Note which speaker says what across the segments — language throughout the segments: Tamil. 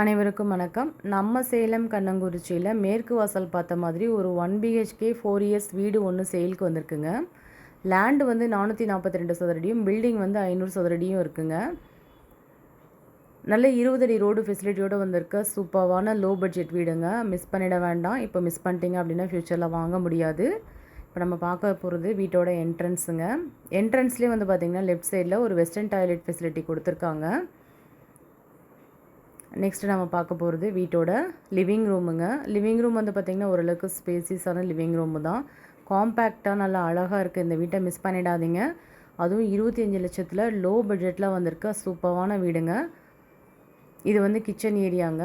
Speaker 1: அனைவருக்கும் வணக்கம். நம்ம சேலம் கண்ணங்குறிச்சியில் மேற்கு வாசல் பார்த்த மாதிரி ஒரு 1 பிஹெச்கே 4 இயர்ஸ் வீடு ஒன்று சேலுக்கு வந்திருக்குங்க. லேண்டு வந்து 442 சதுரடியும், பில்டிங் வந்து 500 சதுரடியும் இருக்குங்க. நல்ல 20 அடி ரோடு ஃபெசிலிட்டியோடு வந்திருக்க சூப்பர்வான லோ பட்ஜெட் வீடுங்க. மிஸ் பண்ணிட வேண்டாம். இப்போ மிஸ் பண்ணிட்டீங்க அப்படின்னா ஃப்யூச்சரில் வாங்க முடியாது. இப்போ நம்ம பார்க்க போகிறது வீட்டோட என்ட்ரன்ஸுங்க. என்ட்ரன்ஸ்லேயே வந்து பார்த்திங்கன்னா லெஃப்ட் சைடில் ஒரு வெஸ்டர்ன் டாய்லெட் ஃபெசிலிட்டி கொடுத்துருக்காங்க. நெக்ஸ்ட்டு நம்ம பார்க்க போகிறது வீட்டோட லிவிங் ரூமுங்க. லிவிங் ரூம் வந்து பார்த்திங்கன்னா ஓரளவுக்கு ஸ்பேசியஸான லிவிங் ரூமு தான். காம்பேக்டாக நல்லா அழகாக இருக்குது. இந்த வீட்டை மிஸ் பண்ணிடாதீங்க. அதுவும் 25 லட்சத்தில் லோ பட்ஜெட்டில் வந்திருக்க சூப்பரான வீடுங்க. இது வந்து கிச்சன் ஏரியாங்க.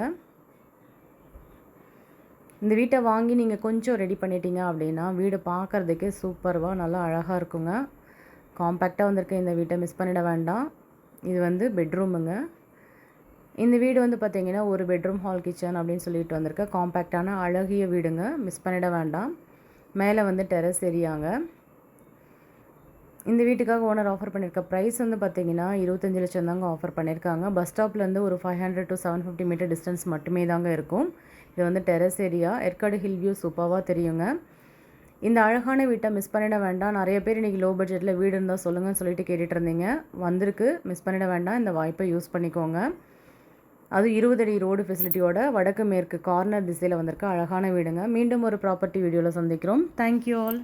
Speaker 1: இந்த வீட்டை வாங்கி நீங்கள் கொஞ்சம் ரெடி பண்ணிட்டீங்க அப்படின்னா வீடு பார்க்குறதுக்கே சூப்பராக நல்லா அழகாக இருக்குங்க. காம்பேக்டாக வந்திருக்க இந்த வீட்டை மிஸ் பண்ணிட வேண்டாம். இது வந்து பெட்ரூமுங்க. இந்த வீடு வந்து பார்த்திங்கன்னா ஒரு பெட்ரூம் ஹால் கிச்சன் அப்படின்னு சொல்லிட்டு வந்திருக்க காம்பேக்டான அழகிய வீடுங்க. மிஸ் பண்ணிட வேண்டாம். மேலே வந்து டெரஸ் ஏரியாங்க. இந்த வீட்டுக்காக ஓனர் ஆஃபர் பண்ணியிருக்க ப்ரைஸ் வந்து பார்த்திங்கன்னா 25 லட்சம் தாங்க ஆஃபர் பண்ணியிருக்காங்க. பஸ் ஸ்டாப்லேருந்து ஒரு 500 to 750 மீட்டர் டிஸ்டன்ஸ் மட்டுமே தாங்க இருக்கும். இது வந்து terrace area. Yercaud hill view சூப்பராக தெரியுங்க. இந்த அழகான வீட்டை மிஸ் பண்ணிட வேண்டாம். நிறைய பேர் இன்றைக்கி லோ பட்ஜெட்டில் வீடு இருந்தால் சொல்லுங்கன்னு சொல்லிட்டு கேட்டுட்டு இருந்தீங்க. வந்திருக்கு, மிஸ் பண்ணிட வேண்டாம். இந்த வாய்ப்பை யூஸ் பண்ணிக்கோங்க. அது 20 அடி ரோடு ஃபெசிலிட்டியோட வடக்கு மேற்கு கார்னர் திசையில் வந்திருக்க அழகான வீடுங்க. மீண்டும் ஒரு ப்ராப்பர்ட்டி வீடியோவில் சந்திக்கிறோம். Thank you all.